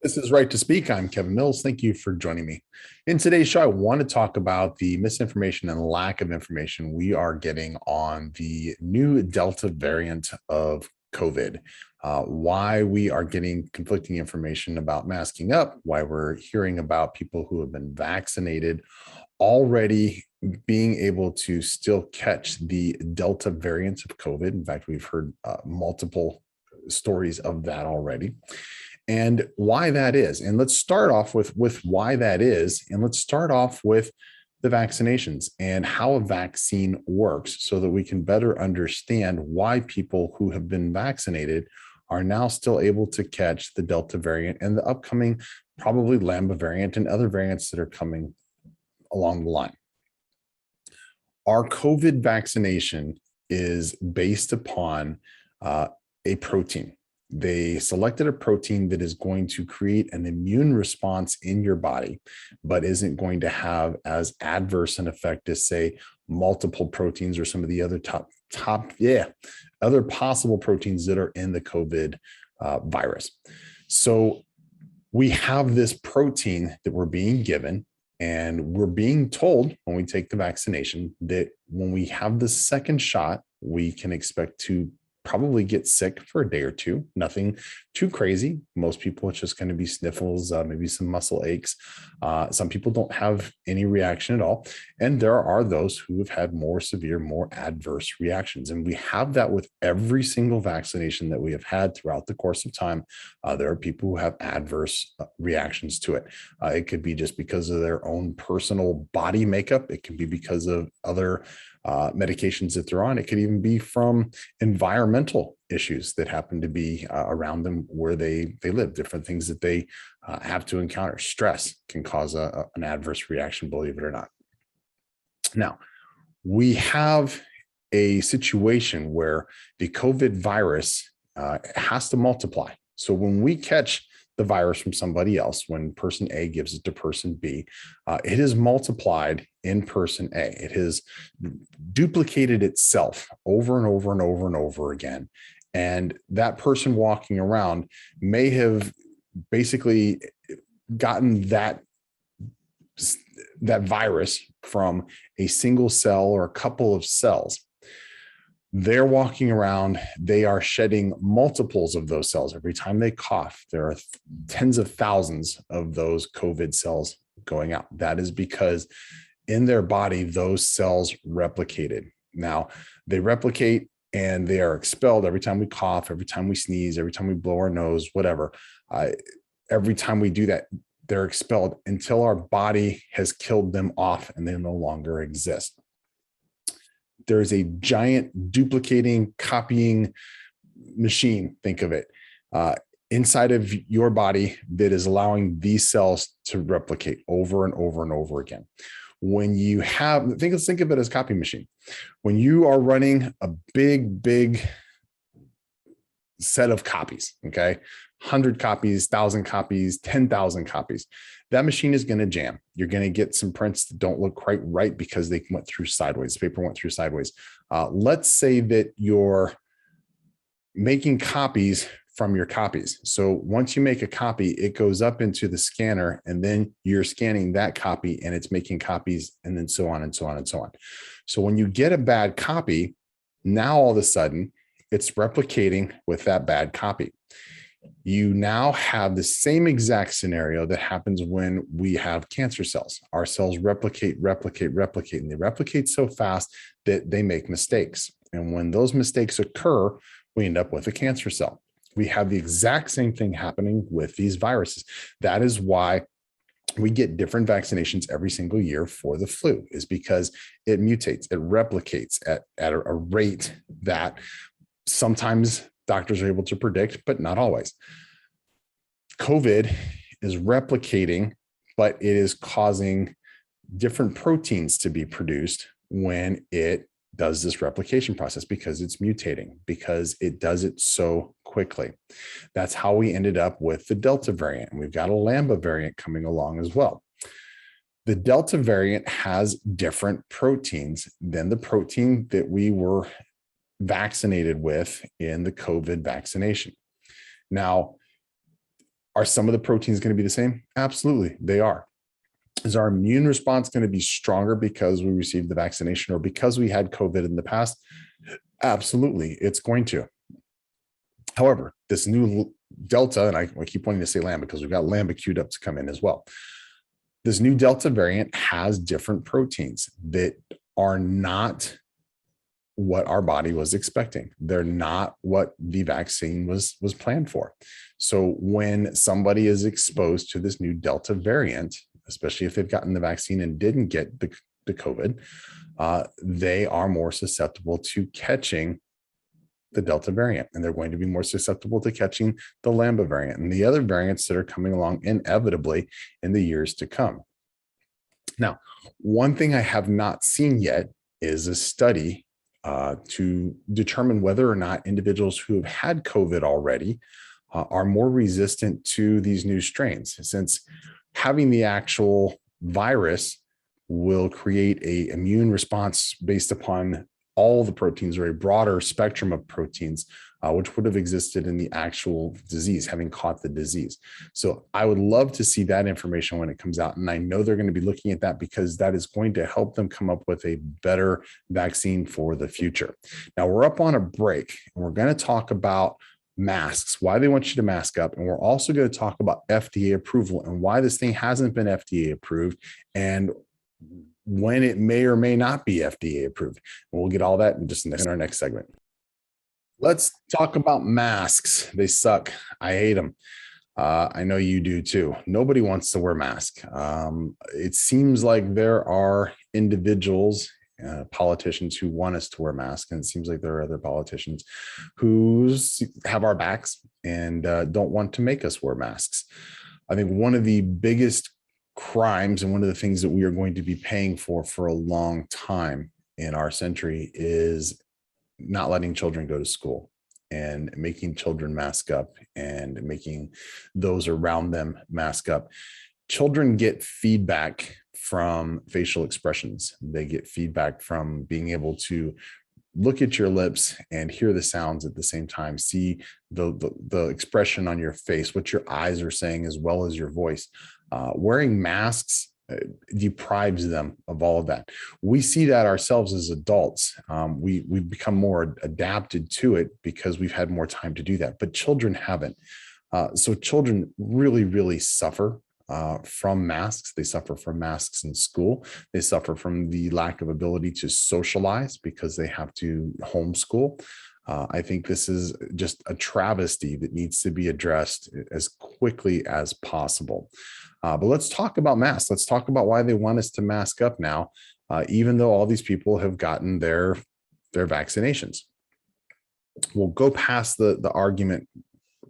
This is Right to Speak. I'm Kevin Mills. Thank you for joining me. In today's show, I want to talk about the misinformation and lack of information we are getting on the new Delta variant of COVID. Why we are getting conflicting information about masking up, why we're hearing about people who have been vaccinated already being able to still catch the Delta variant of COVID. In fact, we've heard multiple stories of that already, and why that is. And let's start off with why that is. And let's start off with the vaccinations and how a vaccine works so that we can better understand why people who have been vaccinated are now still able to catch the Delta variant and the upcoming probably Lambda variant and other variants that are coming along the line. Our COVID vaccination is based upon a protein. They selected a protein that is going to create an immune response in your body, but isn't going to have as adverse an effect as, say, multiple proteins or some of the other other possible proteins that are in the COVID virus. So we have this protein that we're being given, and we're being told when we take the vaccination that when we have the second shot, we can expect to probably get sick for a day or two. Nothing too crazy. Most people, it's just going to be sniffles, maybe some muscle aches. Some people don't have any reaction at all. And there are those who have had more severe, more adverse reactions. And we have that with every single vaccination that we have had throughout the course of time. There are people who have adverse reactions to it. It could be just because of their own personal body makeup. It can be because of other medications that they're on. It could even be from environmental issues that happen to be around them where they live, different things that they have to encounter. Stress can cause an adverse reaction, believe it or not. Now, we have a situation where the COVID virus has to multiply. So when we catch the virus from somebody else, when person A gives it to person B, it is multiplied in person A. It has duplicated itself over and over and over and over again. And that person walking around may have basically gotten that virus from a single cell or a couple of cells. They're walking around, they are shedding multiples of those cells. Every time they cough, there are tens of thousands of those COVID cells going out. That is because in their body, those cells replicated. Now, they replicate and they are expelled every time we cough, every time we sneeze, every time we blow our nose, whatever. Every time we do that, they're expelled until our body has killed them off and they no longer exist. There's a giant duplicating, copying machine, think of it, inside of your body that is allowing these cells to replicate over and over and over again. When you have, think of it as a copy machine. When you are running a big set of copies, okay, 100 copies, 1,000 copies, 10,000 copies, that machine is going to jam. You're going to get some prints that don't look quite right because they went through sideways. The paper went through sideways. Let's say that you're making copies from your copies. So once you make a copy, it goes up into the scanner, and then you're scanning that copy and it's making copies, and then so on and so on and so on. So when you get a bad copy, now all of a sudden it's replicating with that bad copy. You now have the same exact scenario that happens when we have cancer cells. Our cells replicate, and they replicate so fast that they make mistakes. And when those mistakes occur, we end up with a cancer cell. We have the exact same thing happening with these viruses. That is why we get different vaccinations every single year for the flu, is because it mutates, it replicates at a rate that sometimes doctors are able to predict, but not always. COVID is replicating, but it is causing different proteins to be produced when it does this replication process, because it's mutating, because it does it so quickly. That's how we ended up with the Delta variant. And we've got a Lambda variant coming along as well. The Delta variant has different proteins than the protein that we were vaccinated with in the COVID vaccination. Now, Are some of the proteins going to be the same? Absolutely, they are. Is our immune response going to be stronger because we received the vaccination or because we had COVID in the past? Absolutely, it's going to. However, this new Delta, and I keep wanting to say Lambda because we've got Lambda queued up to come in as well. This new Delta variant has different proteins that are not what our body was expecting. They're not what the vaccine was planned for. So when somebody is exposed to this new Delta variant, especially if they've gotten the vaccine and didn't get the COVID, they are more susceptible to catching the Delta variant, and they're going to be more susceptible to catching the Lambda variant and the other variants that are coming along inevitably in the years to come. Now, one thing I have not seen yet is a study to determine whether or not individuals who have had COVID already are more resistant to these new strains, since having the actual virus will create an immune response based upon all the proteins or a broader spectrum of proteins, which would have existed in the actual disease, having caught the disease. So I would love to see that information when it comes out. And I know they're going to be looking at that because that is going to help them come up with a better vaccine for the future. Now we're up on a break and we're going to talk about masks, why they want you to mask up. And we're also going to talk about FDA approval and why this thing hasn't been FDA approved and when it may or may not be FDA approved. And we'll get all that in our next segment. Let's talk about masks. They suck. I hate them. I know you do too. Nobody wants to wear a mask. It seems like there are individuals, politicians who want us to wear masks. And it seems like there are other politicians who have our backs and don't want to make us wear masks. I think one of the biggest crimes and one of the things that we are going to be paying for a long time in our century is not letting children go to school and making children mask up and making those around them mask up. Children get feedback from facial expressions. They get feedback from being able to look at your lips and hear the sounds at the same time, see the expression on your face, what your eyes are saying, as well as your voice. Wearing masks deprives them of all of that. We see that ourselves as adults. We've become more adapted to it because we've had more time to do that, but children haven't. So children really, really suffer from masks. They suffer from masks in school. They suffer from the lack of ability to socialize because they have to homeschool. I think this is just a travesty that needs to be addressed as quickly as possible. But let's talk about masks. Let's talk about why they want us to mask up now, even though all these people have gotten their vaccinations. We'll go past the argument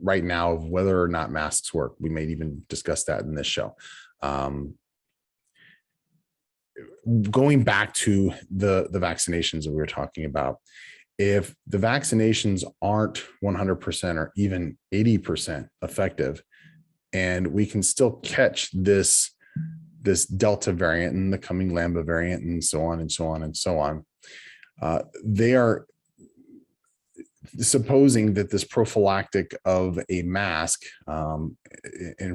right now of whether or not masks work. We may even discuss that in this show. Going back to the vaccinations that we were talking about, if the vaccinations aren't 100% or even 80% effective, and we can still catch this Delta variant and the coming Lambda variant and so on and so on and so on, they are supposing that this prophylactic of a mask, and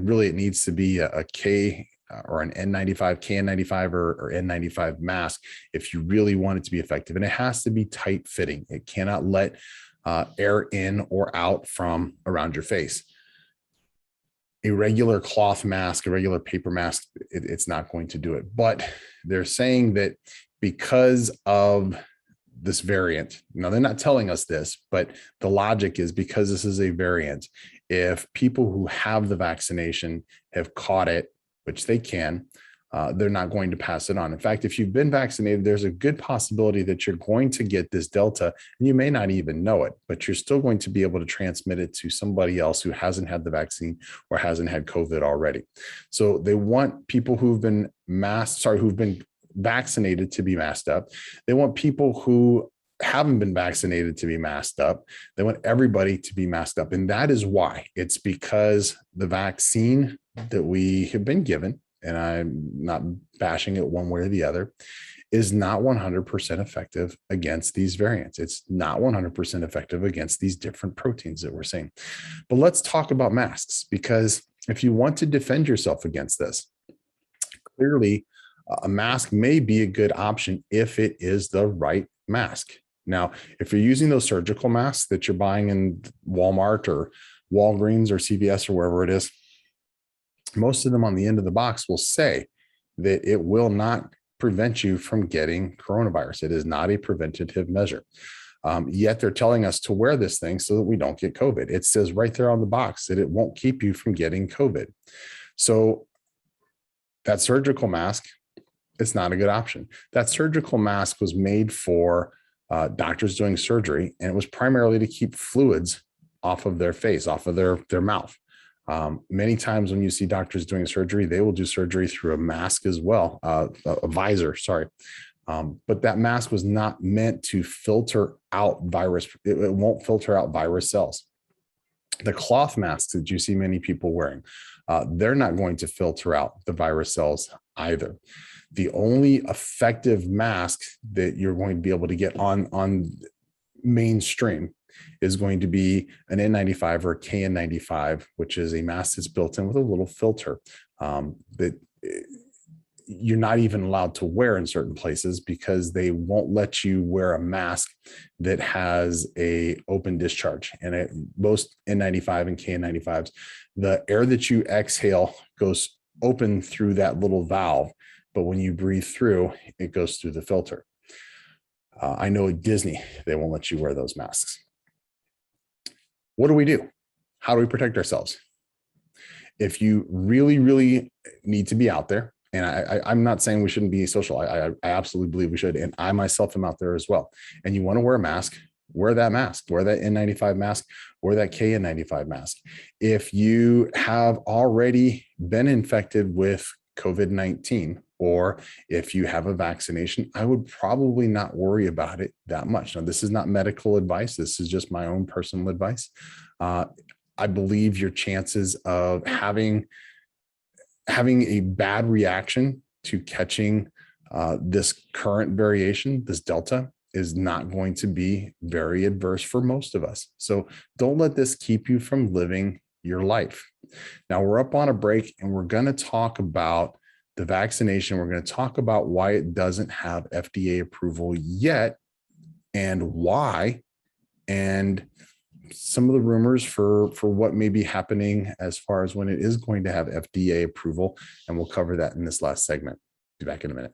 really it needs to be a K or an N95, KN95 or N95 mask if you really want it to be effective. And it has to be tight fitting. It cannot let air in or out from around your face. A regular cloth mask, a regular paper mask, it's not going to do it. But they're saying that because of this variant, now they're not telling us this, but the logic is because this is a variant, if people who have the vaccination have caught it, which they can, they're not going to pass it on. In fact, if you've been vaccinated, there's a good possibility that you're going to get this Delta, and you may not even know it, but you're still going to be able to transmit it to somebody else who hasn't had the vaccine or hasn't had COVID already. So they want people who've been vaccinated to be masked up. They want people who haven't been vaccinated to be masked up. They want everybody to be masked up. And that is why. It's because the vaccine that we have been given, and I'm not bashing it one way or the other, is not 100% effective against these variants. It's not 100% effective against these different proteins that we're seeing. But let's talk about masks, because if you want to defend yourself against this, clearly a mask may be a good option if it is the right mask. Now, if you're using those surgical masks that you're buying in Walmart or Walgreens or CVS or wherever it is, most of them on the end of the box will say that it will not prevent you from getting coronavirus. It is not a preventative measure. Yet they're telling us to wear this thing so that we don't get COVID. It says right there on the box that it won't keep you from getting COVID. So that surgical mask, it's not a good option. That surgical mask was made for doctors doing surgery, and it was primarily to keep fluids off of their face, off of their mouth. Many times when you see doctors doing surgery, they will do surgery through a mask as well, a visor, sorry. But that mask was not meant to filter out virus. It won't filter out virus cells. The cloth masks that you see many people wearing, they're not going to filter out the virus cells either. The only effective mask that you're going to be able to get on mainstream is going to be an N95 or a KN95, which is a mask that's built in with a little filter that you're not even allowed to wear in certain places because they won't let you wear a mask that has a open discharge. And most N95 and KN95s, the air that you exhale goes open through that little valve, but when you breathe through, it goes through the filter. I know at Disney, they won't let you wear those masks. What do? How do we protect ourselves? If you really, really need to be out there, and I'm not saying we shouldn't be social. I absolutely believe we should. And I myself am out there as well. And you want to wear a mask, wear that mask, wear that N95 mask, wear that KN95 mask. If you have already been infected with COVID-19, or if you have a vaccination, I would probably not worry about it that much. Now, this is not medical advice. This is just my own personal advice. I believe your chances of having a bad reaction to catching this current variation, this Delta, is not going to be very adverse for most of us. So don't let this keep you from living your life. Now we're up on a break and we're going to talk about the vaccination. We're going to talk about why it doesn't have FDA approval yet and why, and some of the rumors for what may be happening as far as when it is going to have FDA approval. And we'll cover that in this last segment. Be back in a minute.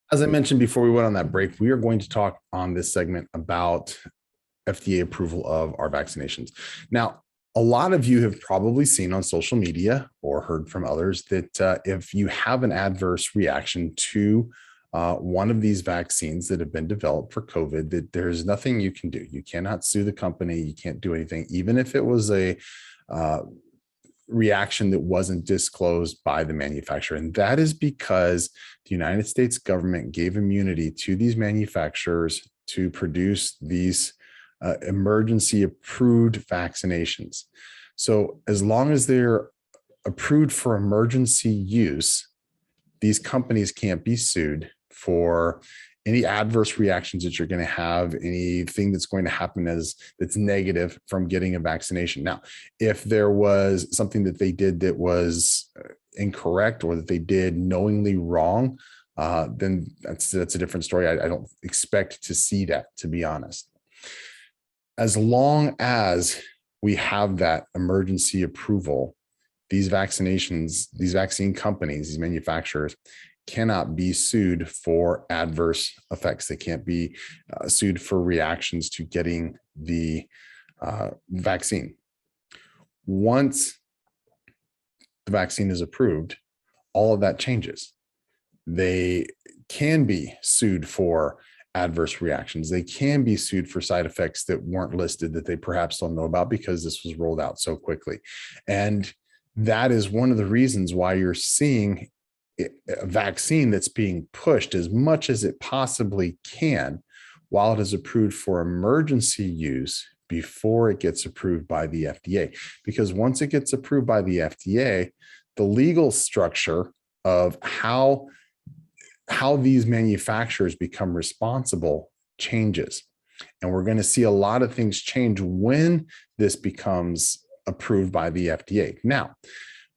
As I mentioned before we went on that break, we are going to talk on this segment about FDA approval of our vaccinations. Now, a lot of you have probably seen on social media or heard from others that if you have an adverse reaction to one of these vaccines that have been developed for COVID, that there's nothing you can do. You cannot sue the company. You can't do anything, even if it was a reaction that wasn't disclosed by the manufacturer. And that is because the United States government gave immunity to these manufacturers to produce these emergency approved vaccinations. So as long as they're approved for emergency use, these companies can't be sued for any adverse reactions that you're going to have, anything that's going to happen that's negative from getting a vaccination. Now, if there was something that they did that was incorrect or that they did knowingly wrong, then that's a different story. I don't expect to see that, to be honest. As long as we have that emergency approval, these vaccine companies, these manufacturers cannot be sued for adverse effects. They can't be sued for reactions to getting the vaccine. Once the vaccine is approved, all of that changes. They can be sued for adverse reactions. They can be sued for side effects that weren't listed, that they perhaps don't know about because this was rolled out so quickly. And that is one of the reasons why you're seeing a vaccine that's being pushed as much as it possibly can while it is approved for emergency use before it gets approved by the FDA. Because once it gets approved by the FDA, the legal structure of how these manufacturers become responsible changes. And we're going to see a lot of things change when this becomes approved by the FDA. Now,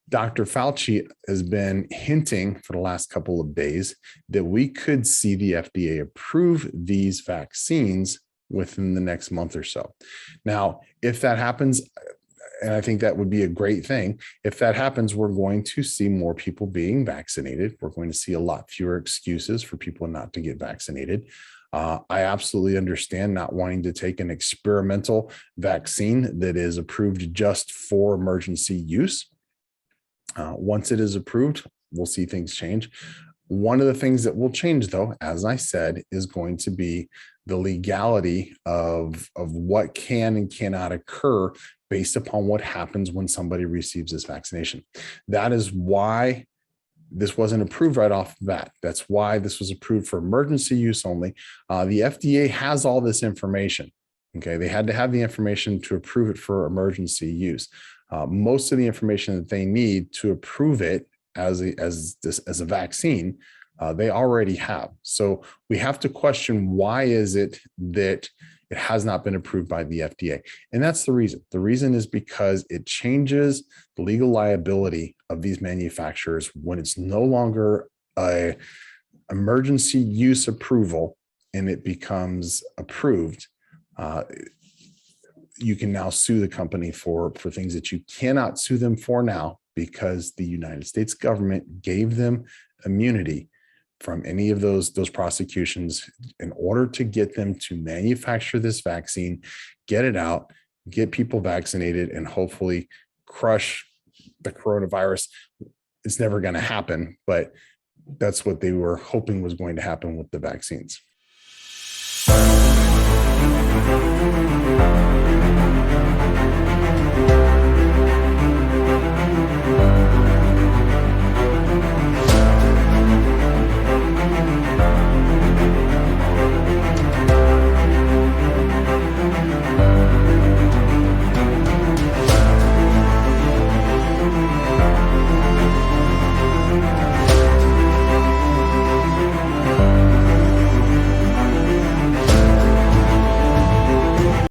Dr. Fauci has been hinting for the last couple of days that we could see the FDA approve these vaccines within the next month or so. Now, if that happens, and I think that would be a great thing, if that happens, we're going to see more people being vaccinated. We're going to see a lot fewer excuses for people not to get vaccinated. I absolutely understand not wanting to take an experimental vaccine that is approved just for emergency use. Once it is approved, we'll see things change. One of the things that will change, though, as I said, is going to be the legality of what can and cannot occur based upon what happens when somebody receives this vaccination. That is why this wasn't approved right off the bat. That's why this was approved for emergency use only. The FDA has all this information. Okay, they had to have the information to approve it for emergency use. Most of the information that they need to approve it as a vaccine, they already have. So we have to question, why is it that it has not been approved by the FDA? And that's the reason. The reason is because it changes the legal liability of these manufacturers when it's no longer a emergency use approval and it becomes approved. You can now sue the company for things that you cannot sue them for now, because the United States government gave them immunity from any of those prosecutions in order to get them to manufacture this vaccine, get it out, get people vaccinated, and hopefully crush the coronavirus. It's never going to happen, but that's what they were hoping was going to happen with the vaccines.